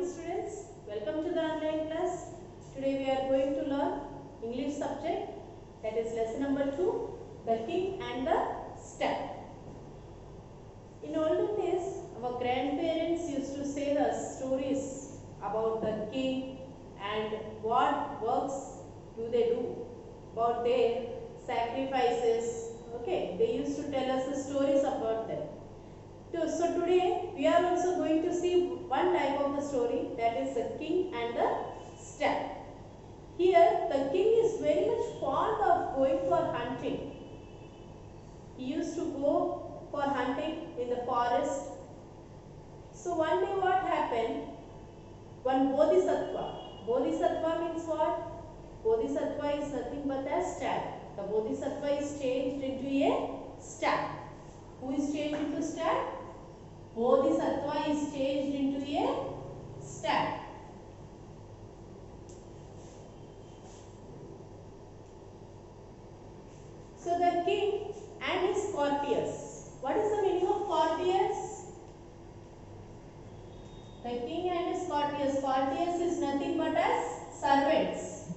students, welcome to the online class. Today we are going to learn English subject, that is lesson number 2, the king and the stag. In olden days, our grandparents used to say us stories about the king and what works do they do, about their sacrifices. Okay, they used to tell us the stories about them. So today we are also going to see one type of the story, that is the king and the stag. Here the king is very much fond of going for hunting. He used to go for hunting in the forest. So one day what happened? One Bodhisattva means what? Bodhisattva is nothing but a stag. The Bodhisattva is changed into a stag. Who is changed into stag? Bodhisattva is changed into a stag. So the king and his courtiers. What is the meaning of courtiers? The king and his courtiers. Courtiers is nothing but as servants.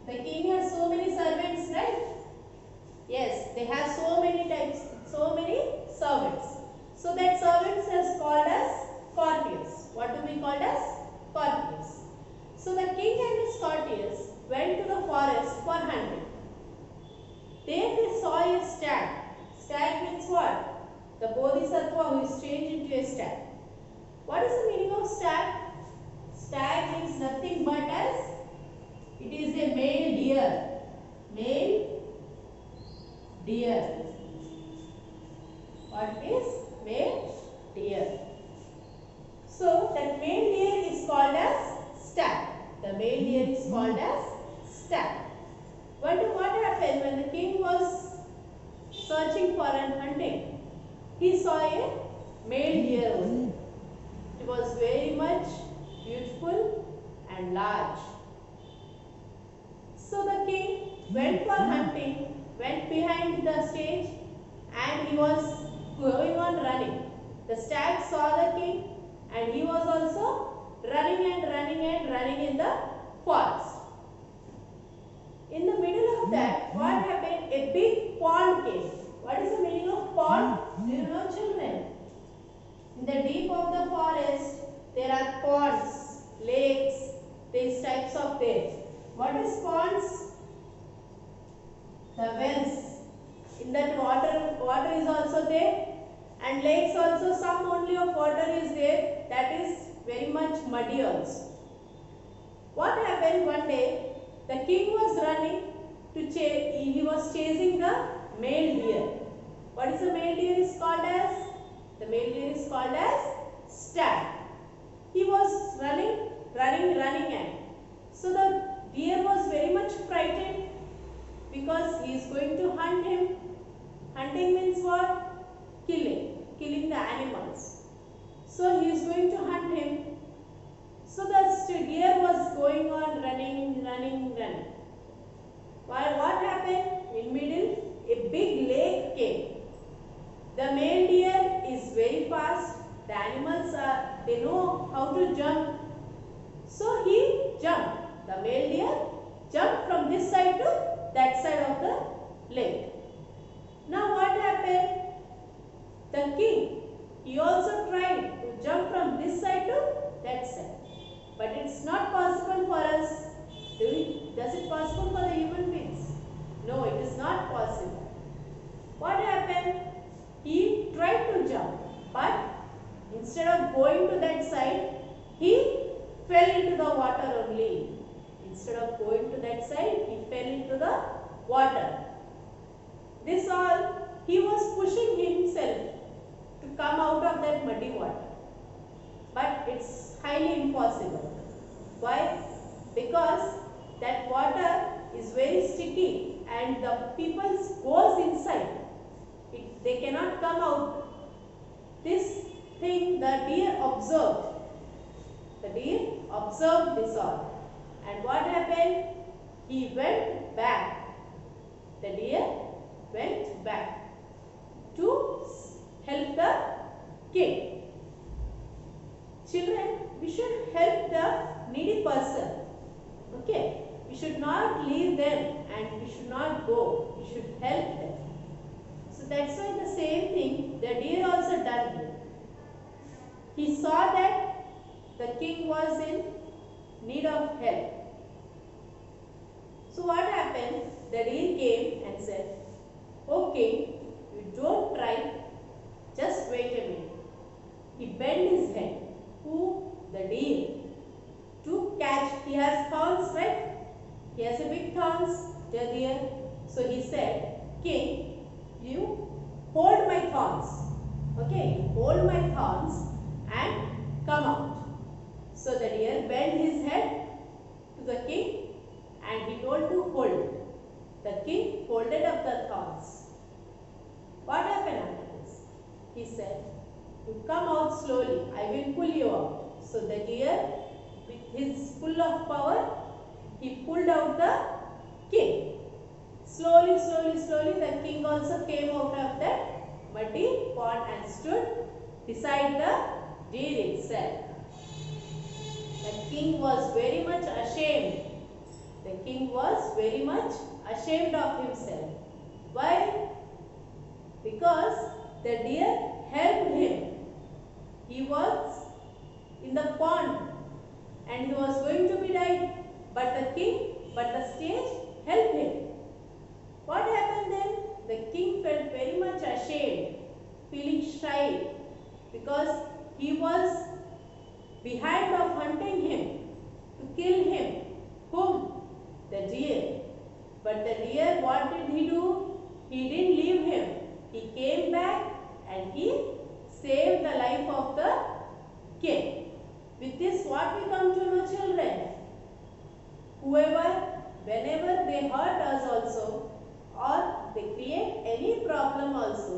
The king has so many servants, right? Yes, they have so many types, so many servants. So that servants is called as courtiers. What do we call as courtiers? So the king and his courtiers went to the forest for hunting. There they saw a stag. Stag means what? The Bodhisattva who is changed into a stag. What is the meaning of stag? Stag means nothing but as it is a male deer. Male deer. What is male deer? So that male deer is called as stag. The male deer is called as stag. What happened when the king was searching for and hunting? He saw a male deer only. It was very much beautiful and large. So the king went for hunting, went behind the stage, and he was going on running. The stag saw the king and he was also running in the forest. In the middle of that, what happened? A big pond came. What is the meaning of pond? Do you know, children? In the deep of the forest, there are ponds, lakes, these types of things. What is ponds? The wells. In that water is also there, and lakes also, some only of water is there, that is very much muddy also. What happened one day? The king was running to chase, he was chasing the male deer. What is the male deer is called as? The male deer is called as stag. He was running and so the deer was very much frightened because he is going to hunt him. Hunting means what? Killing the animals. So he is going to hunt him. So the deer was going on running. What happened? In middle, a big lake came. The male deer is very fast. The animals they know how to jump. So he jumped. The male deer jumped from this side to that side of the lake. Now what happened? The king, he also tried to jump from this side to that side. But it's not possible for us. Does it possible for the human beings? No, it is not possible. What happened? He tried to jump, but instead of going to that side, he fell into the water only. Instead of going to that side, he fell into the water. This all, he was pushing himself to come out of that muddy water. But it's highly impossible. Why? Because that water is very sticky and the people goes inside. They cannot come out. This thing the deer observed. The deer observed this all. And what happened? He went back. The deer went back to help the king. children, we should help the needy person. Okay, we should not leave them and we should not go. We should help them. So that's why the same thing the deer also done here. He saw that the king was in need of help. So what happened? The deer came and said, "Okay, you don't try, just wait a minute." He bent his head. Who? The deer. To catch, he has thorns, right? He has a big thorns, the deer. So he said, "King, you hold my thorns. Okay, you hold my thorns and come out." So the deer bent his head to the king and he told to hold. The king folded up the thorns. What happened after this? He said, "You come out slowly, I will pull you out." So the deer, with his full of power, he pulled out the king. Slowly, slowly, slowly, the king also came out of that muddy pond and stood beside the deer itself. The king was very much ashamed. The king was very much ashamed of himself. Why? Because the deer helped him. He was in the pond and he was going to be died. But the stage helped him. What happened then? The king felt very much ashamed, feeling shy, because he was behind of hunting him to kill him. Whom? The deer. But the deer, what did he do? He didn't leave him. He came back and he saved the life of the king. With this, what we come to know, children? Whenever they hurt us also, or they create any problem also,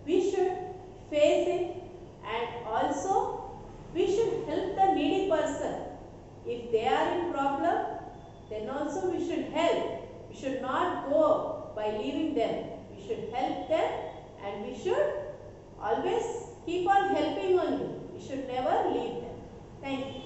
we should face it, and also we should help the needy person. If they are in problem, then also we should help. We should not go by leaving them. We should help them and we should always keep on helping only. We should never leave them. Thank you.